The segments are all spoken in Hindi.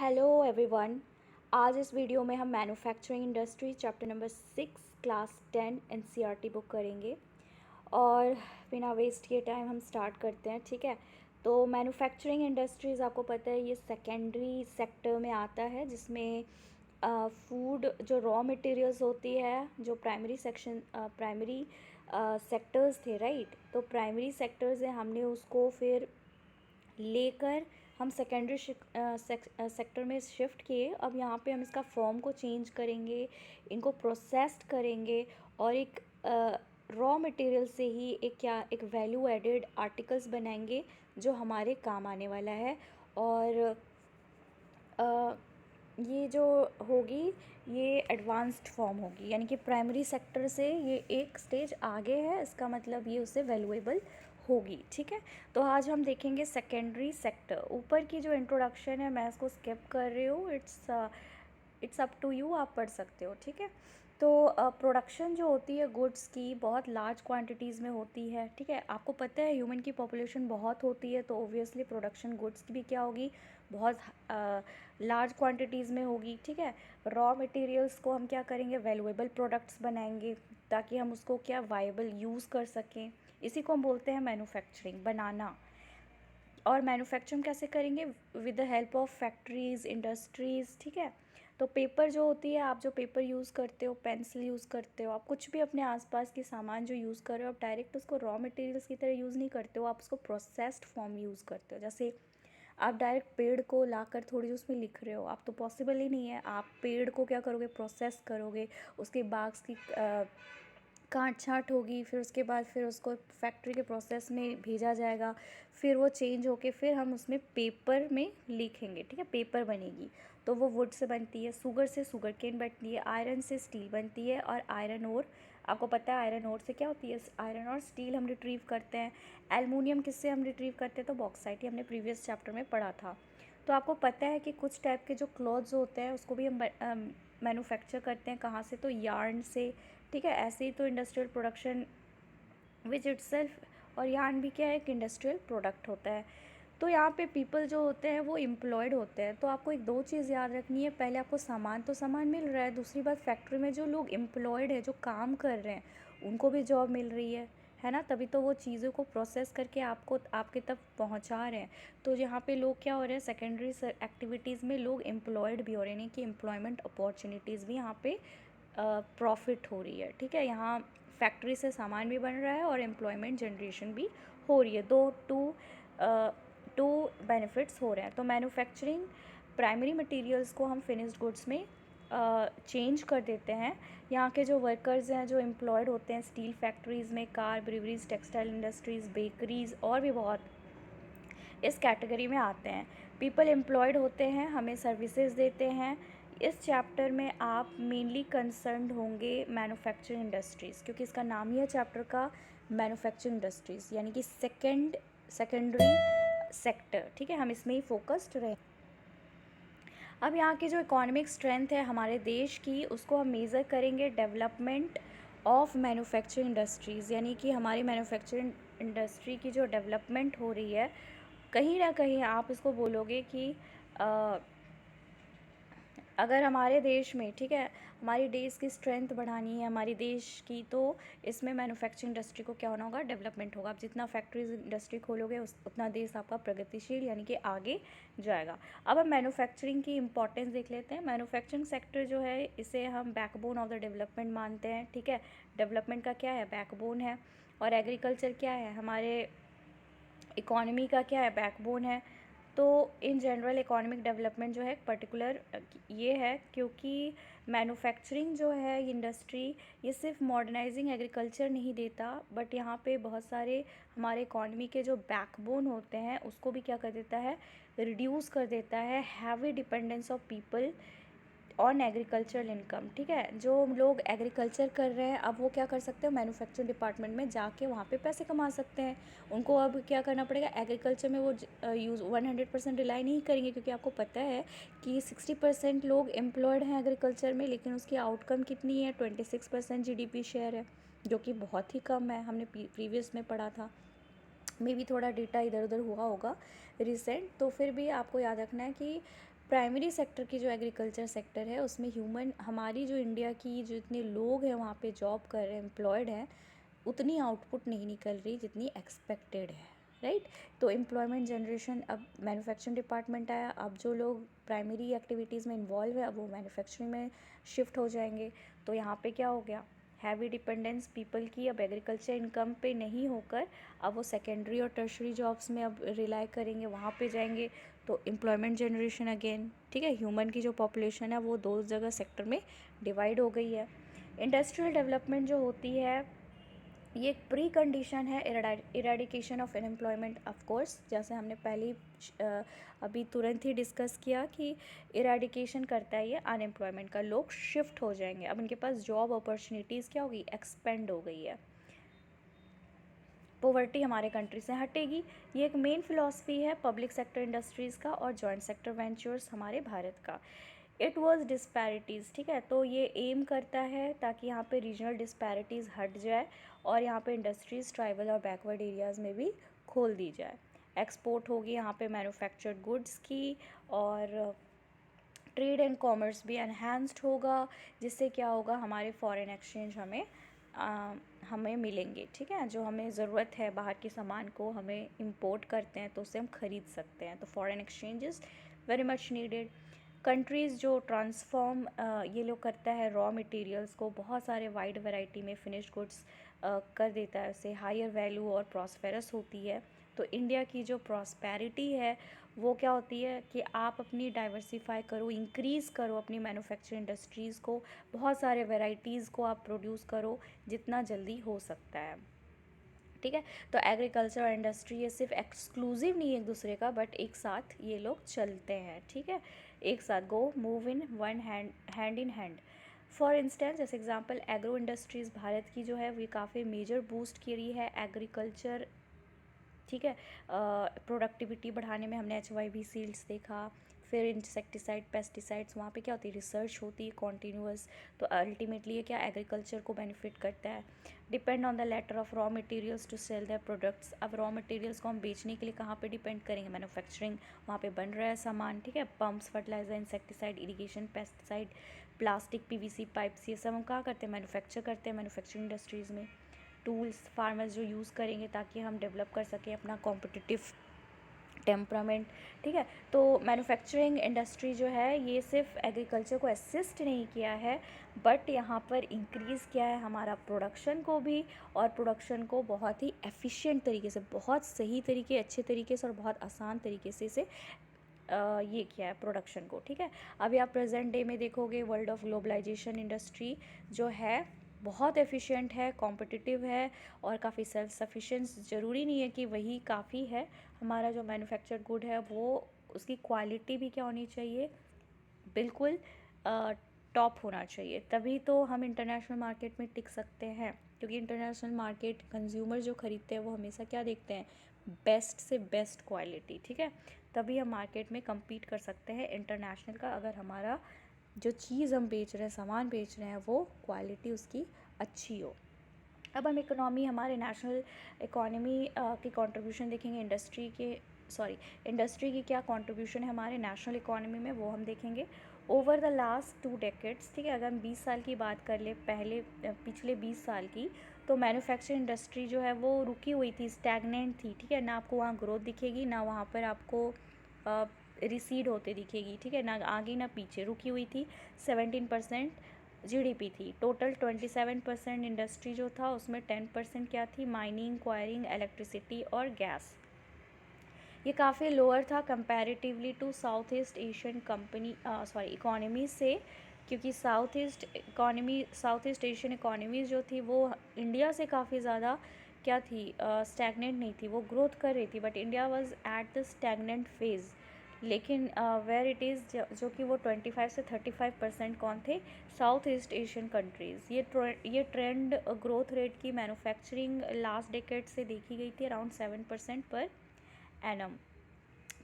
Hello everyone. आज इस वीडियो में हम manufacturing industry chapter number 6 class 10 NCERT book करेंगे और बिना वेस्ट किए टाइम हम स्टार्ट करते हैं। ठीक है, तो मैन्युफैक्चरिंग इंडस्ट्रीज़ आपको पता है ये सेकेंडरी सेक्टर में आता है, जिसमें फूड जो रॉ मटेरियल्स होती है, जो प्राइमरी सेक्टर्स थे, राइट। तो प्राइमरी सेक्टर्स है, हमने उसको फिर लेकर हम सेकेंडरी सेक्टर में शिफ्ट किए। अब यहाँ पे हम इसका फॉर्म को चेंज करेंगे, इनको प्रोसेस्ड करेंगे और एक रॉ मटेरियल से ही एक वैल्यू एडेड आर्टिकल्स बनाएंगे जो हमारे काम आने वाला है। और ये जो होगी ये एडवांस्ड फॉर्म होगी, यानी कि प्राइमरी सेक्टर से ये एक स्टेज आगे है, इसका मतलब ये उससे वैल्यूएबल होगी। ठीक है, तो आज हम देखेंगे सेकेंडरी सेक्टर। ऊपर की जो इंट्रोडक्शन है मैं इसको स्किप कर रही हूँ, इट्स अप टू यू, आप पढ़ सकते हो। ठीक है, तो प्रोडक्शन जो होती है गुड्स की बहुत लार्ज क्वांटिटीज़ में होती है। ठीक है, आपको पता है ह्यूमन की पॉपुलेशन बहुत होती है, तो ओबियसली प्रोडक्शन गुड्स की भी क्या होगी, बहुत लार्ज क्वांटिटीज़ में होगी। ठीक है, रॉ मटेरियल्स को हम क्या करेंगे, वैल्यूएबल प्रोडक्ट्स बनाएंगे ताकि हम उसको क्या वायबल यूज़ कर सकें। इसी को हम बोलते हैं मैन्युफैक्चरिंग, बनाना। और मैन्युफैक्चरिंग कैसे करेंगे, with the help of factories, industries. ठीक है, तो पेपर जो होती है, आप जो पेपर यूज़ करते हो, पेंसिल यूज़ करते हो, आप कुछ भी अपने आसपास के सामान जो यूज़ कर रहे हो, आप डायरेक्ट उसको रॉ मटेरियल्स की तरह यूज़ नहीं करते हो, आप उसको प्रोसेस्ड फॉर्म यूज़ करते हो। जैसे आप डायरेक्ट पेड़ को लाकर थोड़ी उसमें लिख रहे हो, आप तो पॉसिबल ही नहीं है। आप पेड़ को क्या करोगे, प्रोसेस करोगे, उसके बाग्स की काट छाँट होगी, फिर उसके बाद फिर उसको फैक्ट्री के प्रोसेस में भेजा जाएगा, फिर वो चेंज होके फिर हम उसमें पेपर में लिखेंगे। ठीक है, पेपर बनेगी, तो वो वुड से बनती है, शुगर से शुगर केन बनती है, आयरन से स्टील बनती है, और आयरन ओर, आपको पता है आयरन ओर से क्या होती है, आयरन और स्टील हम रिट्रीव करते हैं। एल्युमिनियम किससे हम रिट्रीव करते हैं, तो बॉक्साइट ही हमने प्रीवियस चैप्टर में पढ़ा था। तो आपको पता है कि कुछ टाइप के जो क्लॉथ्स होते हैं उसको भी हम मैन्युफैक्चर करते हैं, कहाँ से, तो यार्न से। ठीक है, ऐसे ही तो इंडस्ट्रियल प्रोडक्शन विच इटसेल्फ, और यार्न भी क्या है, एक इंडस्ट्रियल प्रोडक्ट होता है। तो यहाँ पे पीपल जो होते हैं वो एम्प्लॉयड होते हैं। तो आपको एक दो चीज़ याद रखनी है, पहले आपको सामान मिल रहा है, दूसरी बात फैक्ट्री में जो लोग एम्प्लॉयड है, जो काम कर रहे हैं, उनको भी जॉब मिल रही है ना, तभी तो वो चीज़ों को प्रोसेस करके आपको आपके तक पहुंचा रहे हैं। तो यहाँ पे लोग क्या हो रहे हैं, सेकेंडरी एक्टिविटीज़ में लोग एम्प्लॉयड भी हो रहे हैं, यानी कि एम्प्लॉयमेंट अपॉर्चुनिटीज़ भी यहाँ पे प्रॉफिट हो रही है। ठीक है, यहाँ फैक्ट्री से सामान भी बन रहा है और एम्प्लॉयमेंट जनरेशन भी हो रही है, टू बेनिफिट्स हो रहे हैं। तो मैन्युफैक्चरिंग प्राइमरी मटेरियल्स को हम फिनिश्ड गुड्स में चेंज कर देते हैं। यहाँ के जो वर्कर्स हैं, जो एम्प्लॉयड होते हैं स्टील फैक्ट्रीज़ में, कार, ब्रीवरीज, टेक्सटाइल इंडस्ट्रीज़, बेकरीज़ और भी बहुत इस कैटेगरी में आते हैं। पीपल एम्प्लॉयड होते हैं, हमें सर्विसेज देते हैं। इस चैप्टर में आप मेनली कंसर्न्ड होंगे मैन्युफैक्चरिंग इंडस्ट्रीज़, क्योंकि इसका नाम ही है चैप्टर का मैन्युफैक्चरिंग इंडस्ट्रीज़, यानी कि सेकेंडरी सेक्टर। ठीक है, हम इसमें ही फोकस्ड रहे। अब यहाँ की जो इकोनॉमिक स्ट्रेंथ है हमारे देश की, उसको हम मेज़र करेंगे डेवलपमेंट ऑफ मैन्युफैक्चरिंग इंडस्ट्रीज़, यानी कि हमारी मैन्युफैक्चरिंग इंडस्ट्री की जो डेवलपमेंट हो रही है, कहीं ना कहीं आप इसको बोलोगे कि अगर हमारे देश में, ठीक है, हमारी देश की स्ट्रेंथ बढ़ानी है हमारी देश की, तो इसमें मैन्युफैक्चरिंग इंडस्ट्री को क्या होना होगा, डेवलपमेंट होगा। आप जितना फैक्ट्रीज इंडस्ट्री खोलोगे उतना देश आपका प्रगतिशील यानी कि आगे जाएगा। अब हम मैन्युफैक्चरिंग की इंपॉर्टेंस देख लेते हैं। मैन्युफैक्चरिंग सेक्टर जो है, इसे हम बैकबोन ऑफ द डेवलपमेंट मानते हैं। ठीक है, डेवलपमेंट का क्या है, बैकबोन है। और एग्रीकल्चर क्या है, हमारे इकोनॉमी का क्या है, बैकबोन है। तो इन जनरल इकोनॉमिक डेवलपमेंट जो है पर्टिकुलर ये है, क्योंकि मैन्युफैक्चरिंग जो है इंडस्ट्री, ये सिर्फ मॉडर्नाइजिंग एग्रीकल्चर नहीं देता, बट यहाँ पे बहुत सारे हमारे इकोनॉमी के जो बैकबोन होते हैं उसको भी क्या कर देता है, रिड्यूस कर देता है, heavy dependence of people on agricultural income. ठीक है, जो लोग एग्रीकल्चर कर रहे हैं अब वो क्या कर सकते हैं, मैन्युफैक्चरिंग डिपार्टमेंट में जाके वहाँ पे पैसे कमा सकते हैं। उनको अब क्या करना पड़ेगा, एग्रीकल्चर में वो यूज़ 100% रिलाई नहीं करेंगे, क्योंकि आपको पता है कि 60% लोग एम्प्लॉयड हैं एग्रीकल्चर में, लेकिन उसकी आउटकम कितनी है, 26% GDP शेयर है, जो कि बहुत ही कम है, हमने प्रीवियस में पढ़ा था। में भी थोड़ा डेटा इधर उधर हुआ होगा रिसेंट, तो फिर भी आपको याद रखना है कि प्राइमरी सेक्टर की जो एग्रीकल्चर सेक्टर है उसमें ह्यूमन, हमारी जो इंडिया की जो इतने लोग हैं वहाँ पे जॉब कर रहे हैं, एम्प्लॉयड हैं, उतनी आउटपुट नहीं निकल रही जितनी एक्सपेक्टेड है, राइट। तो एम्प्लॉयमेंट जनरेशन, अब मैन्युफैक्चरिंग डिपार्टमेंट आया, अब जो लोग प्राइमरी एक्टिविटीज़ में इन्वॉल्व है अब वो मैन्युफैक्चरिंग में शिफ्ट हो जाएंगे। तो यहाँ पे क्या हो गया, हैवी डिपेंडेंस पीपल की अब एग्रीकल्चर इनकम पे नहीं होकर अब वो सेकेंडरी और टर्शरी जॉब्स में अब रिलाई करेंगे, वहाँ पे जाएंगे। तो एम्प्लॉयमेंट जनरेशन अगेन, ठीक है, ह्यूमन की जो पॉपुलेशन है वो दो जगह सेक्टर में डिवाइड हो गई है। इंडस्ट्रियल डेवलपमेंट जो होती है ये एक प्री कंडीशन है eradication of unemployment, of course, जैसे हमने पहले अभी तुरंत ही डिस्कस किया कि इरेडिकेशन करता है ये अनएम्प्लॉयमेंट का, लोग शिफ्ट हो जाएंगे, अब उनके पास जॉब अपॉर्चुनिटीज़ क्या होगी, एक्सपेंड हो गई है, पॉवर्टी हमारे कंट्री से हटेगी। ये एक मेन फिलॉसफी है पब्लिक सेक्टर इंडस्ट्रीज़ का और जॉइंट सेक्टर वेंचर्स हमारे भारत का। इट वॉज डिस्पैरिटीज़, ठीक है, तो ये एम करता है ताकि यहाँ पे रीजनल डिस्पैरिटीज़ हट जाए और यहाँ पे इंडस्ट्रीज़ ट्राइबल और बैकवर्ड एरियाज़ में भी खोल दी जाए। एक्सपोर्ट होगी यहाँ पे मैन्युफैक्चर्ड गुड्स की, और ट्रेड एंड कॉमर्स भी एनहांस्ड होगा, जिससे क्या होगा, हमारे फॉरेन एक्सचेंज हमें मिलेंगे, ठीक है, जो हमें ज़रूरत है बाहर के सामान को हमें इंपोर्ट करते हैं तो उससे हम ख़रीद सकते हैं, तो foreign exchange is very much needed. Countries जो ट्रांसफॉर्म ये लोग करता है रॉ मटेरियल्स को बहुत सारे वाइड वैरायटी में फिनिश्ड गुड्स कर देता है, उससे हायर वैल्यू और प्रॉस्पेरस होती है। तो इंडिया की जो प्रॉस्पेरिटी है वो क्या होती है कि आप अपनी डाइवर्सिफाई करो, इंक्रीज़ करो अपनी मैन्युफैक्चरिंग इंडस्ट्रीज़ को, बहुत सारे वैरायटीज़ को आप प्रोड्यूस करो जितना जल्दी हो सकता है, ठीक है। तो एग्रीकल्चर और इंडस्ट्री ये सिर्फ एक्सक्लूसिव नहीं है एक दूसरे का, बट एक साथ ये लोग चलते हैं, ठीक है, एक साथ go move in one hand in hand. For instance, जैसे एग्जांपल एग्रो इंडस्ट्रीज़ भारत की जो है वो काफ़ी मेजर बूस्ट की रही है एग्रीकल्चर, ठीक है, प्रोडक्टिविटी बढ़ाने में हमने HYV सीड्स देखा, फिर इंसेक्टिसाइड पेस्टिसाइड्स, वहाँ पे क्या होती है, रिसर्च होती है कॉन्टीन्यूअस, तो अल्टीमेटली ये क्या एग्रीकल्चर को बेनिफिट करता है। Depend on the latter of raw materials to sell their products, अब रॉ मटेरियल्स को हम बेचने के लिए कहाँ पे डिपेंड करेंगे, मैन्युफैक्चरिंग, वहाँ पे बन रहा है सामान, ठीक है, pumps, fertiliser, insecticide, irrigation, pesticide, plastic, PVC pipes, ये सब हम कहाँ करते हैं, मैन्युफैक्चर करते हैं मैन्युफैक्चरिंग इंडस्ट्रीज़ में। टूल्स फार्मर्स जो यूज़ करेंगे ताकि हम डेवलप कर सकें अपना कॉम्पिटिटिव टेम्परामेंट, ठीक है। तो मैन्युफैक्चरिंग इंडस्ट्री जो है ये सिर्फ एग्रीकल्चर को असिस्ट नहीं किया है, बट यहाँ पर इंक्रीज़ किया है हमारा प्रोडक्शन को भी, और प्रोडक्शन को बहुत ही एफिशिएंट तरीके से, बहुत सही तरीके, अच्छे तरीके से और बहुत आसान तरीके से ये किया है प्रोडक्शन को, ठीक है। अभी आप प्रेजेंट डे में देखोगे वर्ल्ड ऑफ ग्लोबलाइजेशन इंडस्ट्री जो है बहुत एफिशिएंट है, कॉम्पिटिटिव है और काफ़ी सेल्फ सफिशिएंट, ज़रूरी नहीं है कि वही काफ़ी है, हमारा जो मैन्युफैक्चर्ड गुड है वो उसकी क्वालिटी भी क्या होनी चाहिए, बिल्कुल टॉप होना चाहिए, तभी तो हम इंटरनेशनल मार्केट में टिक सकते हैं, क्योंकि इंटरनेशनल मार्केट कंज्यूमर जो ख़रीदते हैं वो हमेशा क्या देखते हैं, बेस्ट से बेस्ट क्वालिटी, ठीक है, तभी हम मार्केट में कम्पीट कर सकते हैं इंटरनेशनल का, अगर हमारा जो चीज़ हम बेच रहे हैं, सामान बेच रहे हैं, वो क्वालिटी उसकी अच्छी हो। अब हम इकोनॉमी, हमारे नेशनल इकोनॉमी की कंट्रीब्यूशन देखेंगे, इंडस्ट्री की क्या कंट्रीब्यूशन है हमारे नेशनल इकोनॉमी में, वो हम देखेंगे ओवर द लास्ट 2 डेकेड्स, ठीक है। अगर हम 20 साल की बात कर ले, पिछले 20 साल की, तो मैन्युफैक्चरिंग इंडस्ट्री जो है वो रुकी हुई थी, स्टैगनेंट थी, ठीक है, ना आपको वहाँ ग्रोथ दिखेगी, ना वहाँ पर आपको रिसीड होते दिखेगी, ठीक है, ना आगे ना पीछे, रुकी हुई थी। 17% GDP थी, टोटल 27% इंडस्ट्री जो था उसमें 10% क्या थी, माइनिंग, क्वायरिंग, इलेक्ट्रिसिटी और गैस। ये काफ़ी लोअर था comparatively to south east Asian economy से, क्योंकि साउथ ईस्ट एशियन इकोनॉमीज़ जो थी वो इंडिया से काफ़ी ज़्यादा क्या थी, स्टैगनेंट नहीं थी, वो ग्रोथ कर रही थी, but India was at the stagnant phase. लेकिन वेयर इट इज़, जो कि वो 25 से 35% कौन थे, साउथ ईस्ट एशियन कंट्रीज़। ये ट्रेंड ग्रोथ रेट की मैन्युफैक्चरिंग लास्ट डेकेड से देखी गई थी अराउंड 7% पर एनम।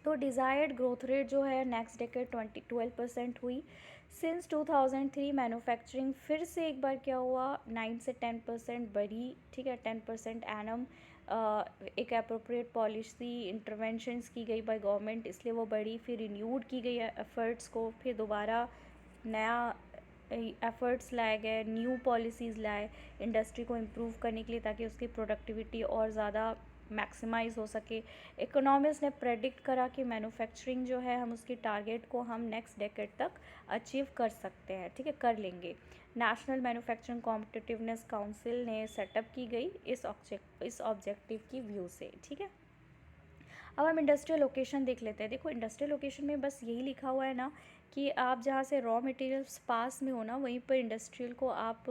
तो डिज़ायर्ड ग्रोथ रेट जो है नेक्स्ट डेकेड 12% हुई। सिंस 2003 मैन्युफैक्चरिंग फिर से एक बार क्या हुआ, 9 से 10% बढ़ी, ठीक है, 10% एनम एक अप्रोप्रिएट पॉलिसी इंटरवेंशंस की गई बाय गवर्नमेंट, इसलिए वो बढ़ी। फिर रिन्यूड की गई एफ़र्ट्स को, फिर दोबारा नया एफ़र्ट्स लाए गए, न्यू पॉलिसीज़ लाए इंडस्ट्री को इम्प्रूव करने के लिए, ताकि उसकी प्रोडक्टिविटी और ज़्यादा मैक्सिमाइज़ हो सके। इकोनॉमिस्ट ने प्रेडिक्ट करा कि मैन्युफैक्चरिंग जो है, हम उसकी टारगेट को हम नेक्स्ट डेकेड तक अचीव कर सकते हैं, ठीक है, कर लेंगे। नेशनल मैन्युफैक्चरिंग कॉम्पिटिटिवनेस काउंसिल ने सेटअप की गई इस ऑब्जेक्टिव की व्यू से, ठीक है। अब हम इंडस्ट्रियल लोकेशन देख लेते हैं। देखो, इंडस्ट्रियल लोकेशन में बस यही लिखा हुआ है ना कि आप जहाँ से रॉ मटेरियल्स पास में हो ना, वहीं पर इंडस्ट्रियल को आप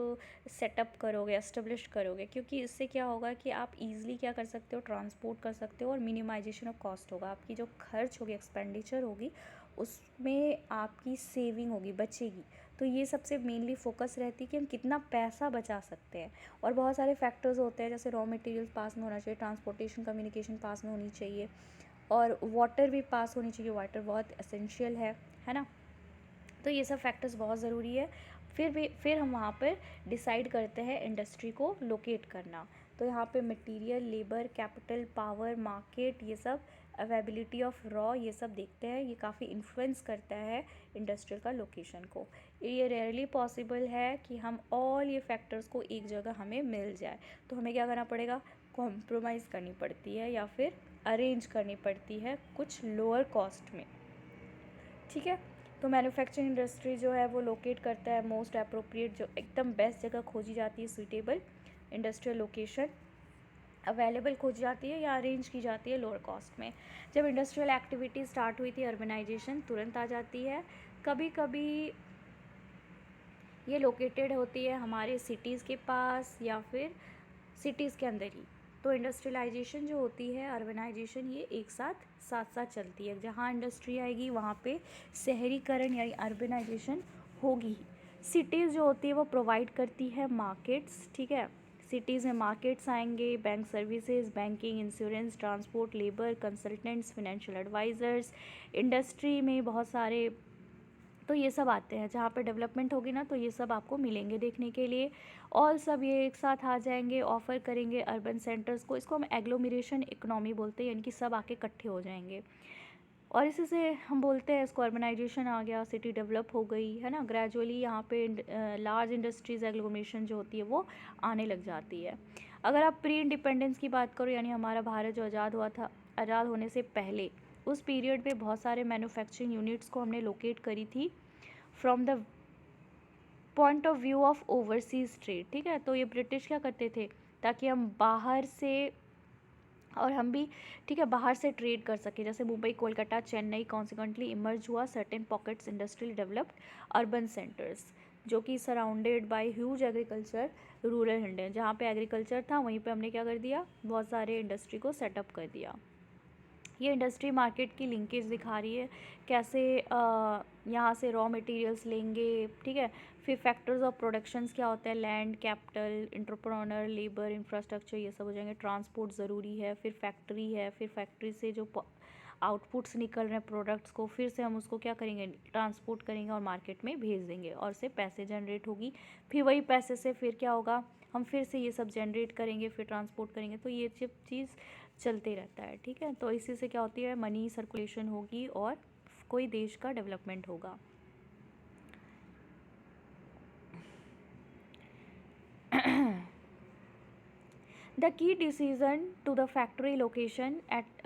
सेटअप करोगे, एस्टेब्लिश करोगे, क्योंकि इससे क्या होगा कि आप इजीली क्या कर सकते हो, ट्रांसपोर्ट कर सकते हो, और मिनिमाइजेशन ऑफ कॉस्ट होगा। आपकी जो खर्च होगी, एक्सपेंडिचर होगी, उसमें आपकी सेविंग होगी, बचेगी। तो ये सबसे मेनली फोकस रहती है कि हम कितना पैसा बचा सकते हैं। और बहुत सारे फैक्टर्स होते हैं, जैसे रॉ मटेरियल्स पास में होना चाहिए, ट्रांसपोर्टेशन कम्युनिकेशन पास में होनी चाहिए, और वाटर भी पास होनी चाहिए। वाटर बहुत एसेंशियल है ना। तो ये सब फैक्टर्स बहुत ज़रूरी है। फिर हम वहाँ पर डिसाइड करते हैं इंडस्ट्री को लोकेट करना। तो यहाँ पे material, labour, capital, power, market, ये सब अवेबिलिटी ऑफ रॉ, ये सब देखते हैं। ये काफ़ी इन्फ्लुएंस करता है इंडस्ट्रियल का लोकेशन को। ये रेयरली पॉसिबल है कि हम ऑल ये फैक्टर्स को एक जगह हमें मिल जाए। तो हमें क्या करना पड़ेगा, कॉम्प्रोमाइज़ करनी पड़ती है, या फिर अरेंज करनी पड़ती है कुछ लोअर कॉस्ट में, ठीक है। तो मैन्युफैक्चरिंग इंडस्ट्री जो है वो लोकेट करता है मोस्ट अप्रोप्रिएट, जो एकदम बेस्ट जगह खोजी जाती है, सूटेबल इंडस्ट्रियल लोकेशन अवेलेबल खोजी जाती है या अरेंज की जाती है लोअर कॉस्ट में। जब इंडस्ट्रियल एक्टिविटी स्टार्ट हुई थी, अर्बनाइजेशन तुरंत आ जाती है। कभी कभी ये लोकेटेड होती है हमारे सिटीज़ के पास या फिर सिटीज़ के अंदर ही। तो इंडस्ट्रियलाइजेशन जो होती है, अर्बनाइजेशन, ये एक साथ साथ चलती है। जहाँ इंडस्ट्री आएगी वहाँ पे शहरीकरण यानी अर्बनाइजेशन होगी ही। सिटीज़ जो होती है वो प्रोवाइड करती है मार्केट्स, ठीक है। सिटीज़ में मार्केट्स आएंगे, bank services, banking, insurance, transport, labour, consultants, financial advisers. Industry में बहुत सारे, तो ये सब आते हैं। जहाँ पे डेवलपमेंट होगी ना, तो ये सब आपको मिलेंगे देखने के लिए। और सब ये एक साथ आ जाएंगे, ऑफ़र करेंगे अर्बन सेंटर्स को। इसको हम एग्लोमरेशन इकोनॉमी बोलते हैं, यानी कि सब आके इकट्ठे हो जाएंगे। और इसी से हम बोलते हैं इसको अर्बनाइजेशन आ गया, सिटी डेवलप हो गई, है ना। ग्रेजुअली यहाँ पे लार्ज इंडस्ट्रीज़ एग्लोमरेशन जो होती है वो आने लग जाती है। अगर आप प्री इंडिपेंडेंस की बात करो, यानी हमारा भारत जो आज़ाद हुआ था, आज़ाद होने से पहले, उस पीरियड पे बहुत सारे मैन्युफैक्चरिंग यूनिट्स को हमने लोकेट करी थी from the point of view of overseas trade, ठीक है। तो ये ब्रिटिश क्या करते थे, ताकि हम बाहर से, और हम भी, ठीक है, बाहर से ट्रेड कर सके। जैसे मुंबई, कोलकाता, चेन्नई कॉन्सिक्वेंटली इमर्ज हुआ certain pockets industrial developed urban centres, जो कि surrounded by huge agriculture rural India. जहाँ पे एग्रीकल्चर था, वहीं पे हमने क्या कर दिया, बहुत सारे इंडस्ट्री को सेटअप कर दिया। ये इंडस्ट्री मार्केट की लिंकेज दिखा रही है, कैसे यहाँ से रॉ मटेरियल्स लेंगे, ठीक है। फिर फैक्टर्स ऑफ प्रोडक्शंस क्या होते हैं, land, capital, entrepreneur, labour, infrastructure, ये सब हो जाएंगे। ट्रांसपोर्ट ज़रूरी है। फिर फैक्ट्री है, फिर फैक्ट्री से जो आउटपुट्स निकल रहे हैं प्रोडक्ट्स को, फिर से हम उसको क्या करेंगे, ट्रांसपोर्ट करेंगे और मार्केट में भेज देंगे, और से पैसे जनरेट होगी। फिर वही पैसे से फिर क्या होगा, हम फिर से ये सब जनरेट करेंगे, फिर ट्रांसपोर्ट करेंगे। तो ये सब चीज़ चलते रहता है, ठीक है। तो इसी से क्या होती है, मनी सर्कुलेशन होगी और कोई देश का डेवलपमेंट होगा। The key decision to the factory location at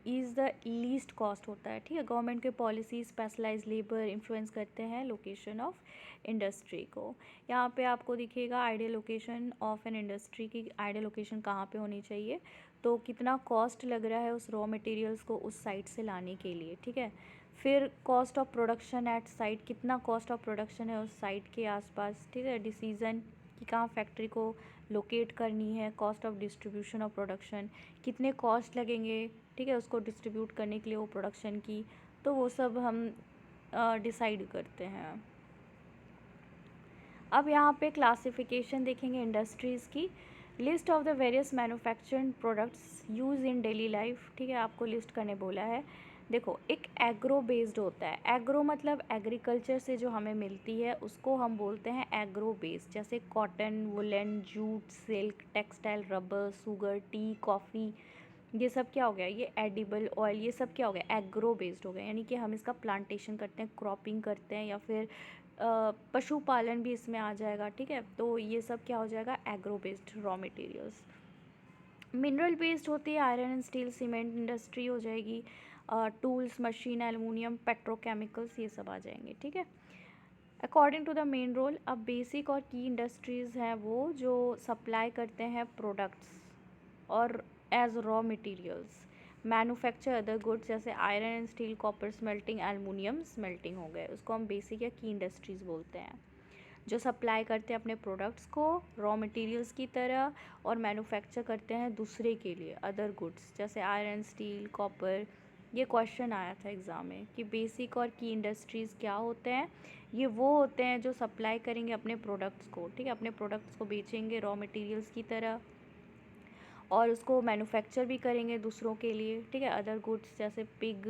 is the least cost होता है, ठीक है। गवर्नमेंट के पॉलिसी, स्पेशलाइज लेबर इन्फ्लुएंस करते हैं लोकेशन ऑफ इंडस्ट्री को। यहाँ पे आपको दिखेगा ideal location of an industry की आइडियल लोकेशन कहाँ पे होनी चाहिए, तो कितना कॉस्ट लग रहा है उस रॉ मटेरियल्स को उस साइट से लाने के लिए, ठीक है। फिर cost of production at site, कितना कॉस्ट ऑफ प्रोडक्शन है उस साइट के आसपास, ठीक है। डिसीजन कि कहाँ फैक्ट्री को लोकेट करनी है। Cost of distribution of production, कितने कॉस्ट लगेंगे, ठीक है, उसको डिस्ट्रीब्यूट करने के लिए वो प्रोडक्शन की। तो वो सब हम डिसाइड करते हैं। अब यहाँ पे क्लासिफिकेशन देखेंगे इंडस्ट्रीज़ की। List of the various manufacturing products use in daily life, ठीक है, आपको लिस्ट करने बोला है। देखो एक एग्रो बेस्ड होता है, एग्रो मतलब एग्रीकल्चर से जो हमें मिलती है उसको हम बोलते हैं एग्रो बेस्ड। जैसे cotton, woollen, jute, silk, textile, rubber, sugar, T, coffee, ये सब क्या हो गया, ये एडिबल ऑयल, ये सब क्या हो गया, एग्रो बेस्ड हो गया। यानी कि हम इसका प्लांटेशन करते हैं, क्रॉपिंग करते हैं, या फिर पशुपालन भी इसमें आ जाएगा, ठीक है। तो ये सब क्या हो जाएगा, agro based raw materials. Mineral based होती है, iron and steel, cement industry हो जाएगी, टूल्स, मशीन, एलुमिनियम, पेट्रोकेमिकल्स, ये सब आ जाएंगे, ठीक है। According to the main role, अब बेसिक और की इंडस्ट्रीज़ हैं वो जो सप्लाई करते हैं प्रोडक्ट्स और as raw materials, manufacture other goods, जैसे iron and steel, copper smelting, aluminium smelting हो गए, उसको हम बेसिक या की इंडस्ट्रीज़ बोलते हैं, जो सप्लाई करते हैं अपने प्रोडक्ट्स को रॉ मटेरियल्स की तरह और मैन्युफैक्चर करते हैं दूसरे के लिए अदर गुड्स, जैसे आयरन, स्टील, कॉपर। ये क्वेश्चन आया था एग्ज़ाम में कि बेसिक और की इंडस्ट्रीज़ क्या होते हैं। ये वो होते हैं जो सप्लाई करेंगे अपने प्रोडक्ट्स को, ठीक है, अपने प्रोडक्ट्स को बेचेंगे रॉ मटेरियल्स की तरह और उसको मैन्युफैक्चर भी करेंगे दूसरों के लिए, ठीक है, अदर गुड्स जैसे पिग,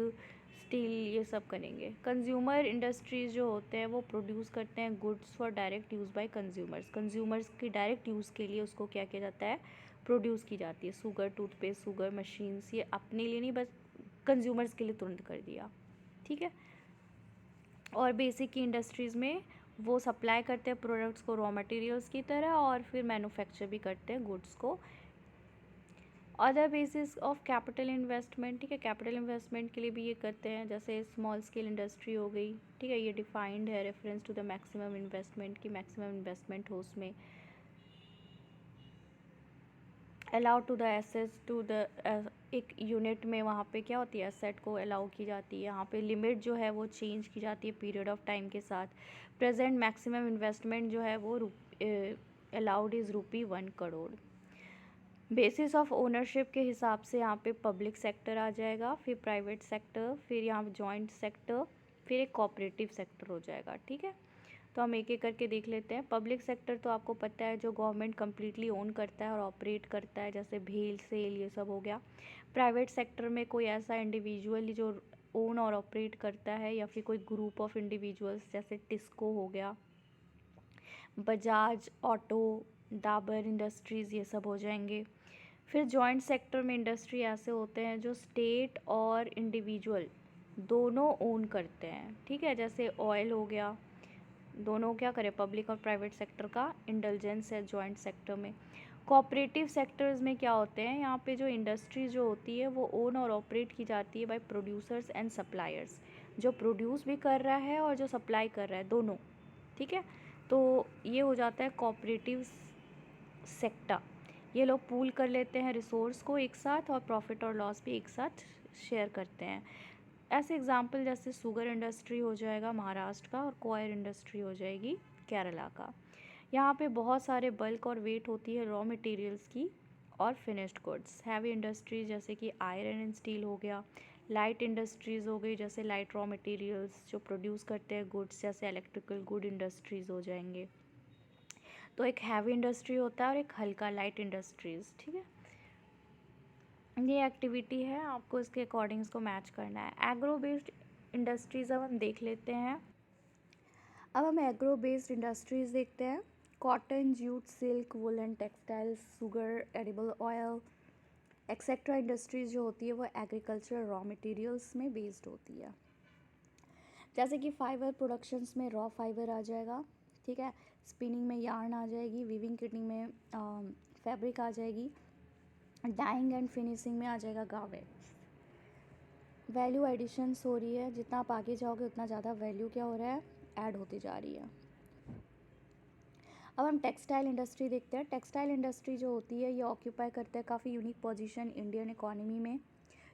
स्टील, ये सब करेंगे। कंज्यूमर इंडस्ट्रीज जो होते हैं वो प्रोड्यूस करते हैं goods for direct use by consumers, consumers की डायरेक्ट यूज़ के लिए उसको क्या किया जाता है, प्रोड्यूस की जाती है। शुगर, टूथपेस्ट, शुगर मशीन्स, ये अपने लिए नहीं, बस कंज्यूमर्स के लिए तुरंत कर दिया, ठीक है। और बेसिक की इंडस्ट्रीज़ में वो सप्लाई करते हैं प्रोडक्ट्स को रॉ मटेरियल्स की तरह और फिर मैन्युफैक्चर भी करते हैं गुड्स को। Other basis of capital investment, ठीक है, कैपिटल इन्वेस्टमेंट के लिए भी ये करते हैं, जैसे स्मॉल स्केल इंडस्ट्री हो गई, ठीक है, ये डिफाइंड है reference to the maximum investment की मैक्सिमम इन्वेस्टमेंट हो उसमें, allow to the assets to the एक यूनिट में वहाँ पे क्या होती है, एसेट को अलाउ की जाती है, यहाँ पे लिमिट जो है वो चेंज की जाती है पीरियड ऑफ टाइम के साथ। प्रेजेंट मैक्सिमम इन्वेस्टमेंट जो है वो allowed is ₹1 crore. Basis of ownership के हिसाब से यहाँ पे पब्लिक सेक्टर आ जाएगा, फिर प्राइवेट सेक्टर, फिर यहाँ जॉइंट सेक्टर, फिर एक कोऑपरेटिव सेक्टर हो जाएगा, ठीक है। तो हम एक एक करके देख लेते हैं। पब्लिक सेक्टर तो आपको पता है जो गवर्नमेंट कम्प्लीटली ओन करता है और ऑपरेट करता है, जैसे भेल, सेल, ये सब हो गया। प्राइवेट सेक्टर में कोई ऐसा इंडिविजुअल जो ओन और ऑपरेट करता है या फिर कोई ग्रुप ऑफ इंडिविजुअल्स, जैसे टिस्को हो गया, बजाज ऑटो, डाबर इंडस्ट्रीज़, ये सब हो जाएंगे। फिर जॉइंट सेक्टर में इंडस्ट्री ऐसे होते हैं जो स्टेट और इंडिविजुअल दोनों ओन करते हैं, ठीक है, जैसे ऑयल हो गया, दोनों क्या करें, पब्लिक और प्राइवेट सेक्टर का इंडल्जेंस है जॉइंट सेक्टर में। कोऑपरेटिव सेक्टर्स में क्या होते हैं, यहाँ पे जो इंडस्ट्री जो होती है वो ओन और ऑपरेट की जाती है बाय प्रोड्यूसर्स एंड सप्लायर्स, जो प्रोड्यूस भी कर रहा है और जो सप्लाई कर रहा है, दोनों, ठीक है। तो ये हो जाता है कोऑपरेटिव सेक्टर। ये लोग पूल कर लेते हैं रिसोर्स को एक साथ और प्रॉफिट और लॉस भी एक साथ शेयर करते हैं। ऐसे एग्जांपल जैसे शुगर इंडस्ट्री हो जाएगा महाराष्ट्र का और कोयर इंडस्ट्री हो जाएगी केरला का। यहाँ पे बहुत सारे बल्क और वेट होती है रॉ मटेरियल्स की और फिनिश्ड गुड्स। हैवी इंडस्ट्रीज जैसे कि आयरन एंड स्टील हो गया, लाइट इंडस्ट्रीज़ हो गई जैसे लाइट रॉ मटेरियल्स जो प्रोड्यूस करते हैं गुड्स, जैसे इलेक्ट्रिकल गुड इंडस्ट्रीज़ हो जाएंगे। तो एक हैवी इंडस्ट्री होता है और एक हल्का लाइट इंडस्ट्रीज़, ठीक है। ये एक्टिविटी है, आपको इसके अकॉर्डिंग इसको मैच करना है। एग्रो बेस्ड इंडस्ट्रीज़ अब हम देख लेते हैं। अब हम एग्रो बेस्ड इंडस्ट्रीज़ देखते हैं। Cotton, jute, silk, woollen, textiles, sugar, edible oil etcetera industries जो होती है वो एग्रीकल्चर रॉ मटेरियल्स में बेस्ड होती है। जैसे कि फाइबर प्रोडक्शंस में रॉ फाइबर आ जाएगा, ठीक है, स्पिनिंग में यार्न आ जाएगी, वीविंग किटिंग में फैब्रिक आ जाएगी, डाइंग एंड फिनिशिंग में आ जाएगा गार्मेंट्स। वैल्यू एडिशंस हो रही है, जितना आप आगे जाओगे उतना ज़्यादा वैल्यू क्या हो रहा है, ऐड होती जा रही है। अब हम टेक्सटाइल इंडस्ट्री देखते हैं। टेक्सटाइल इंडस्ट्री जो होती है ये ऑक्यूपाई करते हैं काफ़ी यूनिक पोजीशन इंडियन इकोनॉमी में,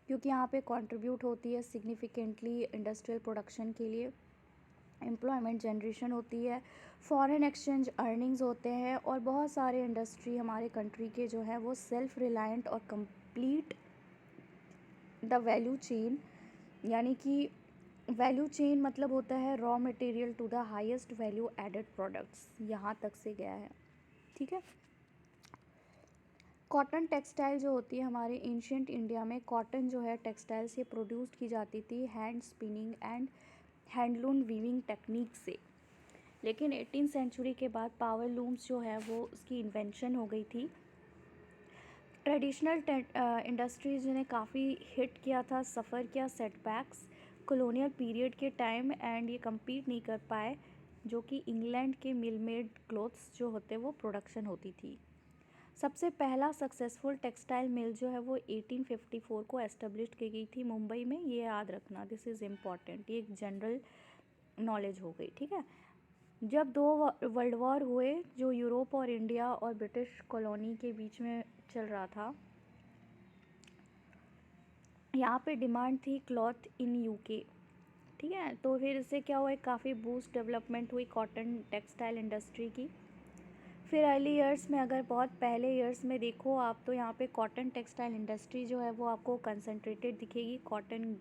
क्योंकि यहाँ पे कंट्रीब्यूट होती है सिग्निफिकेंटली इंडस्ट्रियल प्रोडक्शन के लिए, एम्प्लॉयमेंट जनरेशन होती है, फॉरेन एक्सचेंज अर्निंग्स होते हैं, और बहुत सारे इंडस्ट्री हमारे कंट्री के जो है वो सेल्फ रिलायंट और कंप्लीट द वैल्यू चेन, यानी कि वैल्यू चेन मतलब होता है raw material to the highest value added products, यहाँ तक से गया है, ठीक है। कॉटन टेक्सटाइल जो होती है हमारे एंशियंट इंडिया में, कॉटन जो है टेक्सटाइल से प्रोड्यूस की जाती थी hand spinning and handloom weaving technique से। लेकिन 18 सेंचुरी के बाद पावर लूम्स जो है वो उसकी इन्वेंशन हो गई थी। ट्रेडिशनल इंडस्ट्रीज ने काफ़ी हिट किया था, सफ़र किया सेटबैक्स कॉलोनियल पीरियड के टाइम, एंड ये कम्पीट नहीं कर पाए जो कि इंग्लैंड के मिलमेड क्लोथ्स जो होते वो प्रोडक्शन होती थी। सबसे पहला सक्सेसफुल टेक्सटाइल मिल जो है वो 1854 को एस्टेब्लिश की गई थी मुंबई में। ये याद रखना, दिस इज़ इम्पॉर्टेंट, ये एक जनरल नॉलेज हो गई, ठीक है। जब दो वर्ल्ड वॉर हुए, जो यूरोप और इंडिया और ब्रिटिश कॉलोनी के बीच में चल रहा था, यहाँ पे डिमांड थी क्लॉथ इन यूके, ठीक है। तो फिर इससे क्या हुआ, काफ़ी बूस्ट डेवलपमेंट हुई कॉटन टेक्सटाइल इंडस्ट्री की। फिर अर्ली ईयर्स में, अगर बहुत पहले ईयर्स में देखो आप, तो यहाँ पे कॉटन टेक्सटाइल इंडस्ट्री जो है वो आपको कंसंट्रेटेड दिखेगी। कॉटन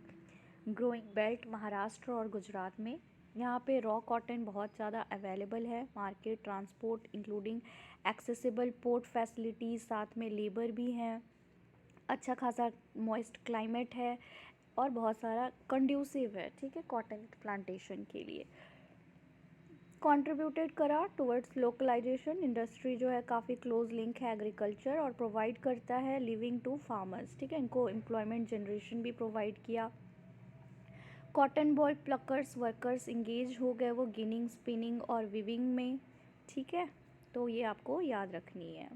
ग्रोइंग बेल्ट महाराष्ट्र और गुजरात में, यहाँ पे रॉ कॉटन बहुत ज़्यादा अवेलेबल है। Market, transport including accessible port facilities, साथ में लेबर भी हैं, अच्छा खासा मॉइस्ट क्लाइमेट है और बहुत सारा कंड्यूसिव है, ठीक है, कॉटन प्लांटेशन के लिए। कंट्रीब्यूटेड करा टुवर्ड्स लोकलाइजेशन, इंडस्ट्री जो है काफ़ी क्लोज लिंक है एग्रीकल्चर और प्रोवाइड करता है लिविंग टू फार्मर्स, ठीक है, इनको एम्प्लॉयमेंट जनरेशन भी प्रोवाइड किया। Cotton ball pluckers workers engage हो गए वो गिनिंग, स्पिनिंग और विविंग में, ठीक है, तो ये आपको याद रखनी है।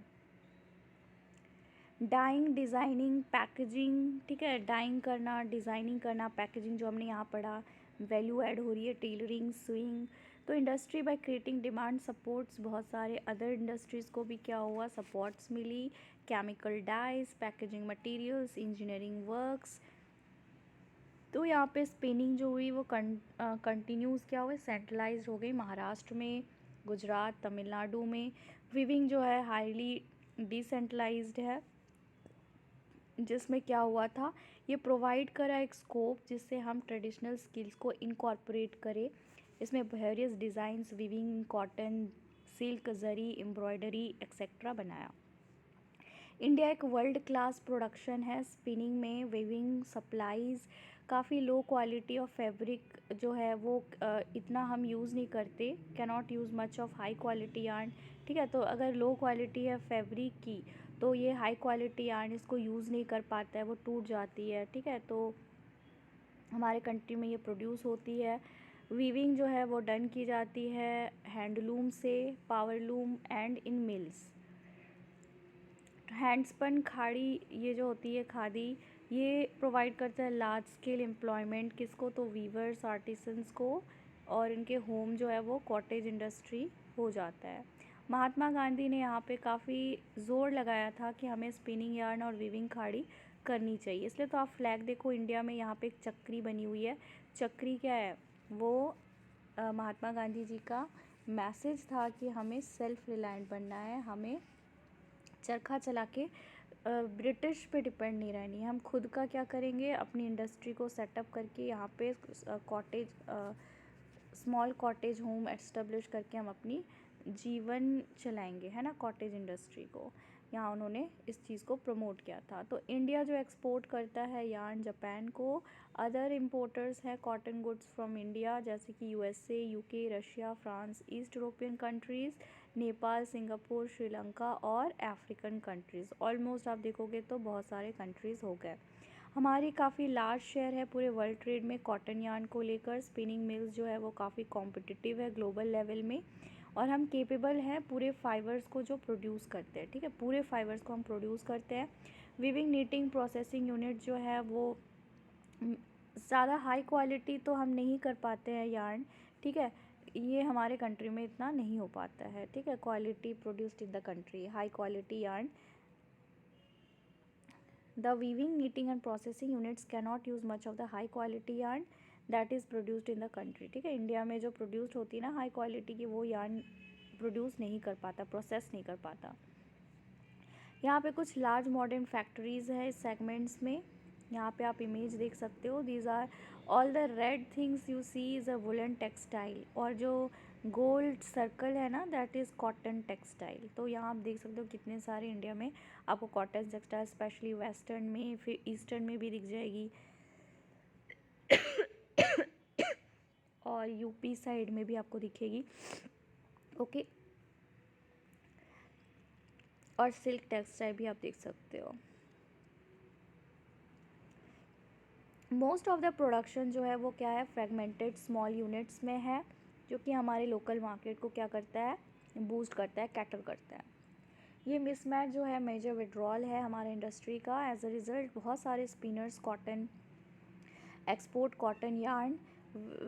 डाइंग, डिज़ाइनिंग, पैकेजिंग, ठीक है, डाइंग करना, डिज़ाइनिंग करना, पैकेजिंग जो हमने यहाँ पढ़ा, वैल्यू ऐड हो रही है, टेलरिंग, स्विंग। तो industry by creating demand supports, बहुत सारे अदर इंडस्ट्रीज़ को भी क्या हुआ, सपोर्ट्स मिली। Chemical dyes, packaging materials, engineering works. तो यहाँ पे स्पिनिंग जो हुई वो कंटिन्यूस क्या हुई, सेंट्रलाइज हो गई महाराष्ट्र में, गुजरात, तमिलनाडु में। विविंग जो है हाईली डिसेंट्रलाइज्ड है, जिसमें क्या हुआ था, ये प्रोवाइड करा एक स्कोप जिससे हम ट्रेडिशनल स्किल्स को इनकॉर्पोरेट करें। इसमें various designs, weaving, cotton, silk, zari, embroidery etcetera बनाया। इंडिया एक वर्ल्ड क्लास प्रोडक्शन है स्पिनिंग में, वीविंग सप्लाईज काफ़ी लो क्वालिटी ऑफ फैब्रिक जो है वो इतना हम यूज़ नहीं करते, cannot use much of high quality yarn, ठीक है। तो अगर लो क्वालिटी है फैब्रिक की तो ये हाई क्वालिटी यार्न इसको यूज़ नहीं कर पाता है, वो टूट जाती है, ठीक है। तो हमारे कंट्री में ये प्रोड्यूस होती है। वीविंग जो है वो डन की जाती है हैंडलूम से, powerloom and in mills. Handspun खाड़ी ये जो होती है खादी, ये प्रोवाइड करता है लार्ज स्केल एम्प्लॉयमेंट किसको, तो वीवर्स, आर्टिसंस को, और इनके होम जो है वो कॉटेज इंडस्ट्री हो जाता है। महात्मा गांधी ने यहाँ पे काफ़ी ज़ोर लगाया था कि हमें स्पिनिंग यार्न और वीविंग खाड़ी करनी चाहिए, इसलिए तो आप फ्लैग देखो इंडिया में, यहाँ पे एक चक्री बनी हुई है। चक्री क्या है, वो महात्मा गांधी जी का मैसेज था कि हमें सेल्फ रिलायंट बनना है, हमें चरखा चला के ब्रिटिश पे डिपेंड नहीं रहनी है, हम खुद का क्या करेंगे, अपनी इंडस्ट्री को सेटअप करके यहाँ पे cottage, small cottage home establish करके हम अपनी जीवन चलाएंगे, है ना, कॉटेज इंडस्ट्री को। यहाँ उन्होंने इस चीज़ को प्रमोट किया था। तो इंडिया जो एक्सपोर्ट करता है यार्न जापान को, अदर इम्पोर्टर्स हैं कॉटन गुड्स फ्रॉम इंडिया जैसे कि USA, UK, Russia, France, east European countries, Nepal, Singapore, Sri Lanka और अफ्रीकन कंट्रीज़। ऑलमोस्ट आप देखोगे तो बहुत सारे कंट्रीज़ हो गए। हमारी काफ़ी लार्ज शेयर है पूरे वर्ल्ड ट्रेड में कॉटन यार्न को लेकर। स्पिनिंग मिल्स जो है वो काफ़ी कॉम्पिटिटिव है ग्लोबल लेवल में, और हम केपेबल हैं पूरे फाइबर्स को जो प्रोड्यूस करते हैं, ठीक है, पूरे फाइबर्स को हम प्रोड्यूस करते हैं। वीविंग, नीटिंग, प्रोसेसिंग यूनिट जो है वो ज़्यादा हाई क्वालिटी तो हम नहीं कर पाते हैं यार्न, ठीक है, ये हमारे कंट्री में इतना नहीं हो पाता है, ठीक है। Quality produced in the country, high quality yarn. The weaving, knitting and processing units cannot use much of the high quality yarn that is produced in the country, ठीक है। इंडिया में जो प्रोड्यूस्ड होती है ना हाई क्वालिटी की, वो यार्न प्रोड्यूस नहीं कर पाता, प्रोसेस नहीं कर पाता। यहाँ पे कुछ लार्ज मॉडर्न फैक्ट्रीज़ है इस सेगमेंट्स में, यहाँ पे आप इमेज देख सकते हो। These are all the red things you see is a woollen textile, और जो गोल्ड सर्कल है ना दैट इज़ कॉटन टेक्सटाइल। तो यहाँ आप देख सकते हो कितने सारे इंडिया में आपको कॉटन टेक्सटाइल, स्पेशली वेस्टर्न में, फिर ईस्टर्न में भी दिख जाएगी और यूपी साइड में भी आपको दिखेगी। ओके, और सिल्क टेक्सटाइल भी आप देख सकते हो। मोस्ट ऑफ द प्रोडक्शन जो है वो क्या है, फ्रेगमेंटेड स्मॉल यूनिट्स में है, जो कि हमारे लोकल मार्केट को क्या करता है, बूस्ट करता है, कैटर करता है। ये मिसमैच जो है मेजर विड्रॉल है हमारे इंडस्ट्री का। एज अ रिज़ल्ट बहुत सारे spinners cotton export cotton yarn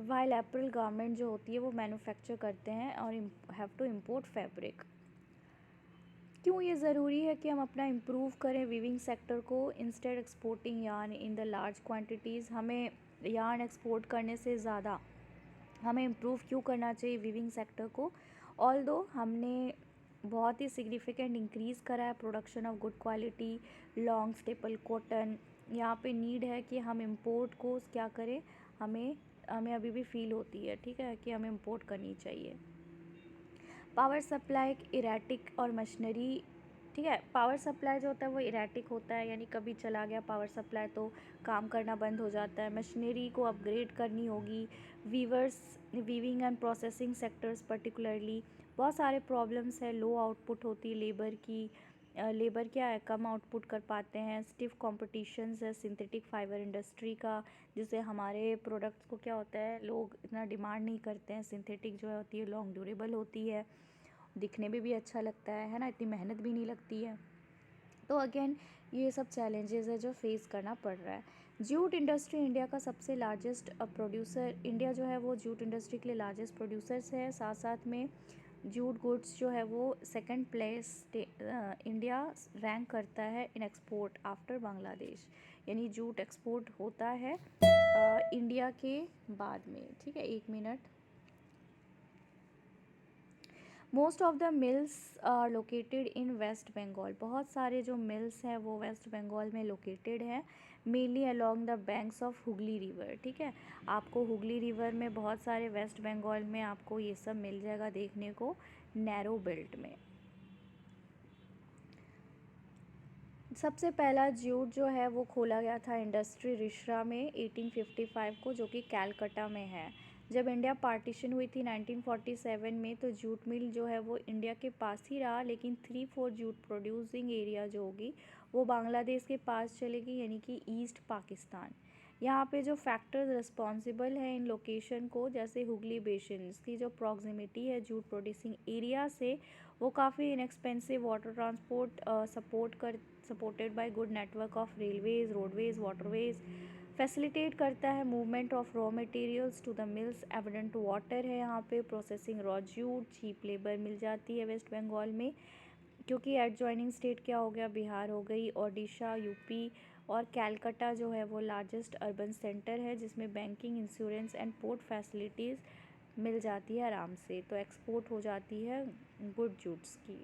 while April garment जो होती है वो मैन्युफैक्चर करते हैं और हैव टू इम्पोर्ट फैब्रिक। क्यों ये ज़रूरी है कि हम अपना इम्प्रूव करें वीविंग सेक्टर को instead exporting yarn in the large quantities. हमें यार्न एक्सपोर्ट करने से ज़्यादा हमें इम्प्रूव क्यों करना चाहिए वीविंग सेक्टर को। ऑल्दो हमने बहुत ही सिग्निफिकेंट इंक्रीज़ करा है production of good quality long staple cotton, यहाँ पे नीड है कि हम इम्पोर्ट को क्या करें, हमें हमें अभी भी फील होती है, ठीक है, कि हमें इम्पोर्ट करनी चाहिए। पावर सप्लाई इरेटिक और मशीनरी, ठीक है, पावर सप्लाई जो होता है वो इरेटिक होता है, यानी कभी चला गया पावर सप्लाई तो काम करना बंद हो जाता है। मशीनरी को अपग्रेड करनी होगी। Weavers, weaving and processing sectors particularly बहुत सारे प्रॉब्लम्स है, लो आउटपुट होती है लेबर की, लेबर क्या है कम आउटपुट कर पाते हैं। स्टिफ कॉम्पिटिशन्स है सिंथेटिक फाइबर इंडस्ट्री का, जिससे हमारे प्रोडक्ट्स को क्या होता है लोग इतना डिमांड नहीं करते हैं। सिंथेटिक जो होती है लॉन्ग ड्यूरेबल होती है, दिखने में भी अच्छा लगता है ना, इतनी मेहनत भी नहीं लगती है। तो अगेन ये सब चैलेंजेस है जो फेस करना पड़ रहा है। जूट इंडस्ट्री इंडिया का सबसे लार्जेस्ट प्रोड्यूसर, इंडिया जो है वो जूट इंडस्ट्री के लिए लार्जेस्ट प्रोड्यूसर्स है। साथ साथ में जूट गुड्स जो है वो सेकंड प्लेस इंडिया रैंक करता है इन एक्सपोर्ट आफ्टर बांग्लादेश, यानी जूट एक्सपोर्ट होता है इंडिया के बाद में। ठीक है, एक minute. Most of the mills are located in West Bengal, बहुत सारे जो मिल्स हैं वो वेस्ट बंगाल में लोकेटेड हैं, mainly along the banks of Hooghly river. ठीक है, आपको हुगली रिवर में बहुत सारे वेस्ट बंगाल में आपको ये सब मिल जाएगा देखने को, नैरो बेल्ट में। सबसे पहला जूट जो है वो खोला गया था इंडस्ट्री रिश्रा में 1855 को, जो कि कैलकटा में है। जब इंडिया पार्टीशन हुई थी 1947 में, तो जूट मिल जो है वो इंडिया के पास ही रहा, लेकिन 3/4 जूट प्रोड्यूसिंग एरिया जो होगी वो बांग्लादेश के पास चलेगी, यानी कि ईस्ट पाकिस्तान। यहाँ पे जो फैक्टर्स रिस्पॉन्सिबल हैं इन लोकेशन को, जैसे हुगली बेसिन की जो प्रॉक्सिमिटी है जूट प्रोड्यूसिंग एरिया से, वो काफ़ी inexpensive water transport supported by good network of railways, roadways, waterways facilitate करता है movement of raw materials to the mills. Evident water है यहाँ पे, processing raw jute, cheap labour मिल जाती है वेस्ट बंगाल में, क्योंकि एडजॉइनिंग स्टेट क्या हो गया, बिहार हो गई, ओडिशा, यूपी, और कैलकटा जो है वो लार्जेस्ट अर्बन सेंटर है जिसमें banking, insurance and port facilities मिल जाती है आराम से, तो एक्सपोर्ट हो जाती है गुड जूट्स की।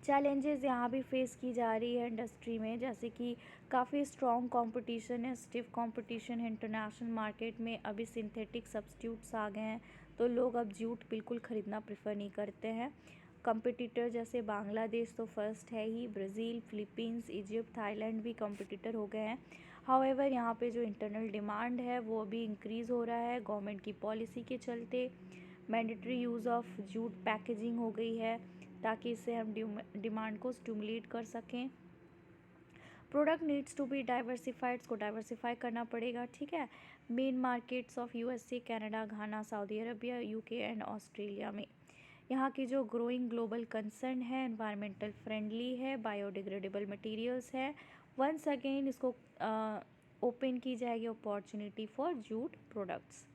चैलेंजेस यहाँ भी फेस की जा रही है इंडस्ट्री में, जैसे कि काफ़ी स्ट्रॉन्ग कंपटीशन है, स्टिफ कंपटीशन है इंटरनेशनल मार्केट में। अभी सिंथेटिक सब्स्टिट्यूट्स आ गए हैं, तो लोग अब जूट बिल्कुल ख़रीदना प्रेफर नहीं करते हैं। कंपटीटर जैसे बांग्लादेश तो फर्स्ट है ही, ब्राज़ील, फिलीपींस, इजिप्ट, थाईलैंड भी कंपटीटर हो गए हैं। हाउएवर यहाँ पे जो इंटरनल डिमांड है वो भी इंक्रीज़ हो रहा है गवर्नमेंट की पॉलिसी के चलते। Mandatory use of jute packaging हो गई है, ताकि इससे हम डिमांड को स्टिमुलेट कर सकें। Product needs to be diversified, इसको डाइवर्सिफाई करना पड़ेगा। ठीक है, main markets of USA, Canada, Ghana, Saudi Arabia, UK and Australia में। यहाँ की जो ग्रोइंग ग्लोबल कंसर्न है, एनवायरमेंटल फ्रेंडली है, बायोडिग्रेडेबल मटेरियल्स है। वंस अगेन इसको ओपन की जाएगी अपॉर्चुनिटी फॉर जूट प्रोडक्ट्स।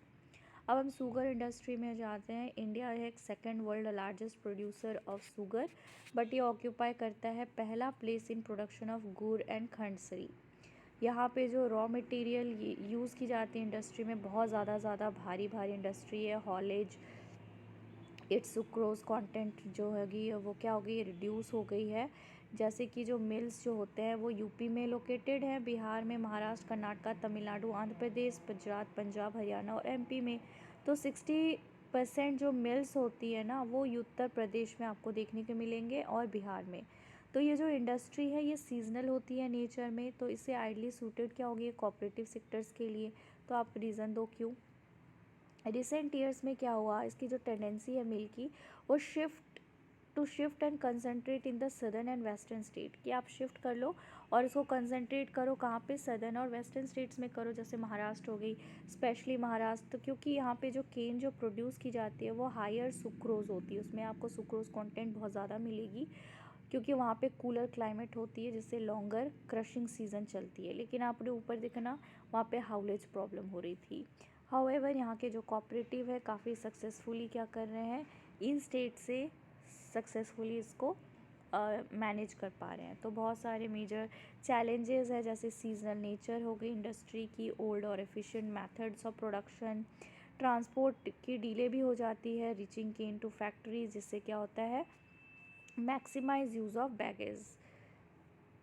अब हम शुगर इंडस्ट्री में जाते हैं। इंडिया है एक second world largest producer of sugar, but ये ऑक्यूपाई करता है पहला प्लेस इन प्रोडक्शन ऑफ गुड़ एंड खंडसरी। यहाँ पे जो रॉ मटेरियल यूज़ की जाती है इंडस्ट्री में बहुत ज़्यादा भारी इंडस्ट्री है। हॉलेज, इट्स सुक्रोज कंटेंट जो होगी वो क्या होगी, रिड्यूस हो गई है जैसे कि जो मिल्स जो होते हैं वो यूपी में लोकेटेड हैं, बिहार में, महाराष्ट्र, कर्नाटक, तमिलनाडु, आंध्र प्रदेश, गुजरात, पंजाब, हरियाणा और एमपी में। तो 60% जो मिल्स होती है ना वो उत्तर प्रदेश में आपको देखने को मिलेंगे और बिहार में। तो ये जो इंडस्ट्री है ये सीजनल होती है नेचर में, तो इससे आइडली सूटेड क्या होगी, कोऑपरेटिव सेक्टर्स के लिए। तो आप रीज़न दो क्यों। रिसेंट ईयर्स में क्या हुआ, इसकी जो टेंडेंसी है मिल की, वो shift and concentrate in the southern and western state, कि आप शिफ्ट कर लो और इसको कंसंट्रेट करो कहाँ पे, सदर्न और वेस्टर्न स्टेट्स में करो, जैसे महाराष्ट्र हो गई, स्पेशली महाराष्ट्र। तो क्योंकि यहाँ पे जो केन जो प्रोड्यूस की जाती है वो हायर सुक्रोज होती है, उसमें आपको सुक्रोज कंटेंट बहुत ज़्यादा मिलेगी, क्योंकि वहाँ पे कूलर क्लाइमेट होती है जिससे लॉन्गर क्रशिंग सीज़न चलती है। लेकिन आपने ऊपर देखना वहाँ पे हाउलेज प्रॉब्लम हो रही थी। हाउएवर यहाँ के जो कोऑपरेटिव है काफ़ी सक्सेसफुली क्या कर रहे हैं, इन स्टेट से सक्सेसफुली इसको मैनेज कर पा रहे हैं। तो बहुत सारे मेजर चैलेंजेस है, जैसे सीजनल नेचर हो गई इंडस्ट्री की, ओल्ड और efficient methods of production, transport की डिले भी हो जाती है, रीचिंग केन टू फैक्ट्रीज, जिससे क्या होता है मैक्सिमाइज यूज़ ऑफ बैगेज।